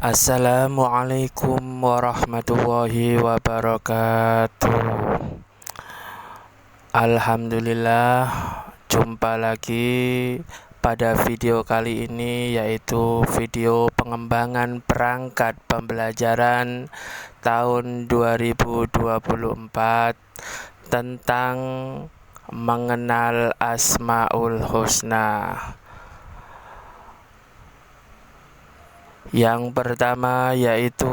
Assalamualaikum warahmatullahi wabarakatuh. Alhamdulillah, jumpa lagi pada video kali ini, yaitu video pengembangan perangkat pembelajaran tahun 2024 tentang mengenal Asmaul Husna. Yang pertama yaitu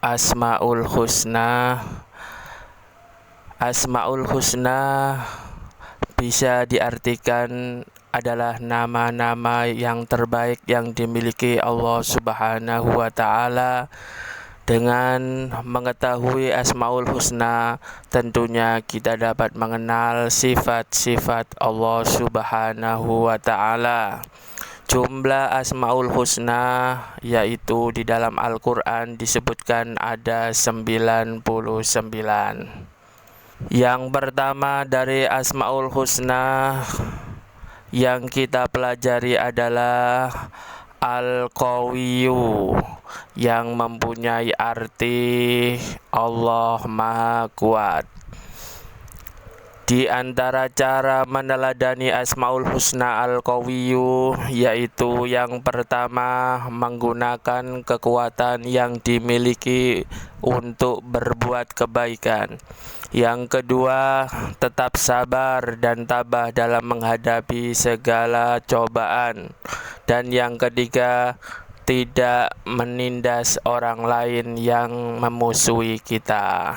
Asmaul Husna. Asmaul Husna bisa diartikan adalah nama-nama yang terbaik yang dimiliki Allah Subhanahu wa Ta'ala. Dengan mengetahui Asmaul Husna, tentunya kita dapat mengenal sifat-sifat Allah Subhanahu wa Ta'ala. Jumlah Asmaul Husna yaitu di dalam Al-Quran disebutkan ada 99. Yang pertama dari Asmaul Husna yang kita pelajari adalah Al-Qawiyyu, yang mempunyai arti Allah Maha Kuat. Di antara cara meneladani Asmaul Husna Al-Qawiyyu yaitu yang pertama menggunakan kekuatan yang dimiliki untuk berbuat kebaikan. Yang kedua, tetap sabar dan tabah dalam menghadapi segala cobaan. Dan yang ketiga, tidak menindas orang lain yang memusuhi kita.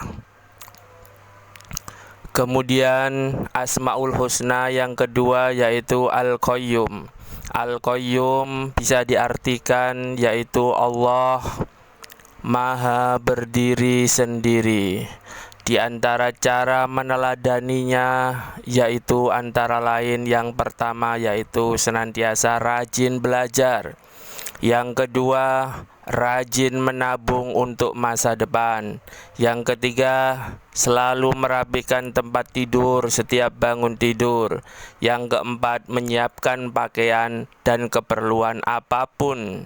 Kemudian Asmaul Husna yang kedua yaitu Al-Qayyum. Al-Qayyum bisa diartikan yaitu Allah Maha berdiri sendiri. Di antara cara meneladaninya yaitu antara lain yang pertama yaitu senantiasa rajin belajar. Yang kedua, rajin menabung untuk masa depan. Yang ketiga, selalu merapikan tempat tidur setiap bangun tidur. Yang keempat, menyiapkan pakaian dan keperluan apapun,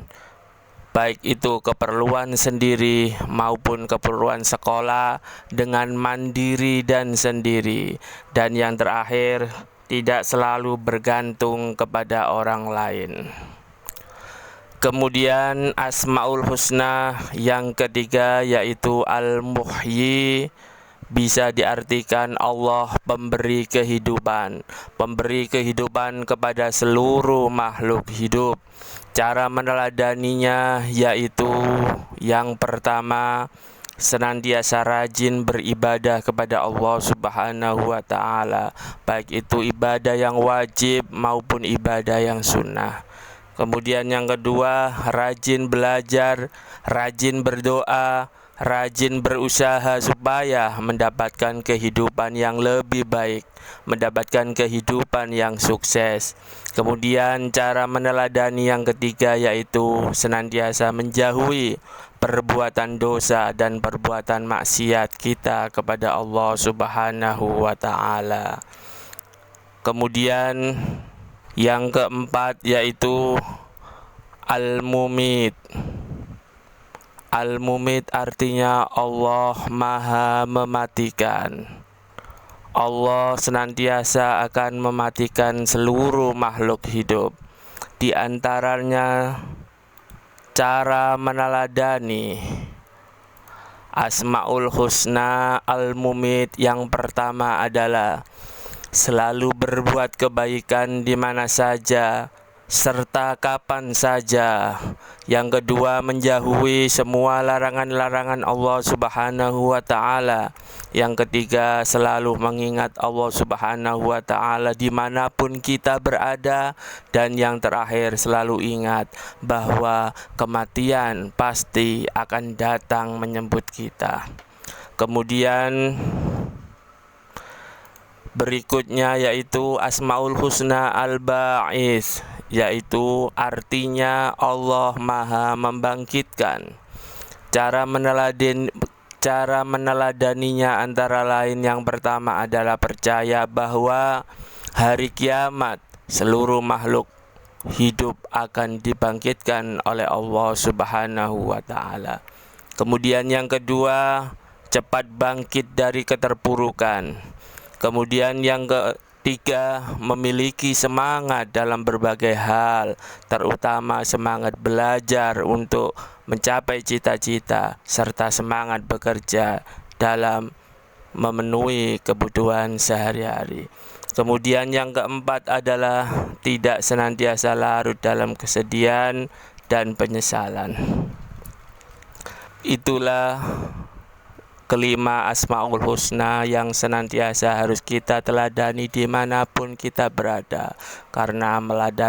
baik itu keperluan sendiri maupun keperluan sekolah, dengan mandiri dan sendiri. Dan yang terakhir, tidak selalu bergantung kepada orang lain. Kemudian Asmaul Husna yang ketiga yaitu Al-Muhyi, bisa diartikan Allah pemberi kehidupan. Pemberi kehidupan kepada seluruh makhluk hidup. Cara meneladaninya yaitu yang pertama, senantiasa rajin beribadah kepada Allah Subhanahu wa Ta'ala, baik itu ibadah yang wajib maupun ibadah yang sunnah. Kemudian yang kedua, rajin belajar, rajin berdoa, rajin berusaha supaya mendapatkan kehidupan yang lebih baik, mendapatkan kehidupan yang sukses. Kemudian cara meneladani yang ketiga yaitu senantiasa menjauhi perbuatan dosa dan perbuatan maksiat kita kepada Allah Subhanahu wa Ta'ala. Kemudian yang keempat yaitu Al-Mumit. Al-Mumit artinya Allah Maha mematikan. Allah senantiasa akan mematikan seluruh makhluk hidup. Di antaranya cara meneladani Asmaul Husna Al-Mumit yang pertama adalah selalu berbuat kebaikan di mana saja serta kapan saja. Yang kedua, menjauhi semua larangan-larangan Allah Subhanahu wa Ta'ala. Yang ketiga, selalu mengingat Allah Subhanahu wa Ta'ala dimanapun kita berada. Dan yang terakhir, selalu ingat bahwa kematian pasti akan datang menyambut kita. Kemudian berikutnya yaitu Asmaul Husna Al-Ba'is, yaitu artinya Allah Maha membangkitkan. Cara meneladaninya antara lain yang pertama adalah percaya bahwa hari kiamat seluruh makhluk hidup akan dibangkitkan oleh Allah Subhanahu wa Ta'ala. Kemudian yang kedua, cepat bangkit dari keterpurukan. Kemudian yang ketiga, memiliki semangat dalam berbagai hal, terutama semangat belajar untuk mencapai cita-cita, serta semangat bekerja dalam memenuhi kebutuhan sehari-hari. Kemudian yang keempat adalah tidak senantiasa larut dalam kesedihan dan penyesalan. Itulah kelima Asmaul Husna yang senantiasa harus kita teladani dimanapun kita berada, karena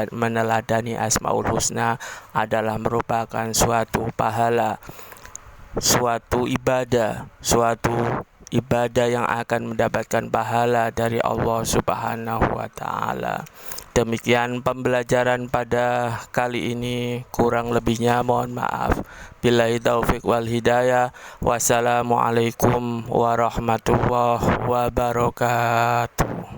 meneladani Asmaul Husna adalah merupakan suatu pahala, suatu ibadah yang akan mendapatkan pahala dari Allah Subhanahu wa Ta'ala. Demikian pembelajaran pada kali ini, kurang lebihnya mohon maaf. Billahi taufiq wal hidayah. Wassalamualaikum warahmatullahi wabarakatuh.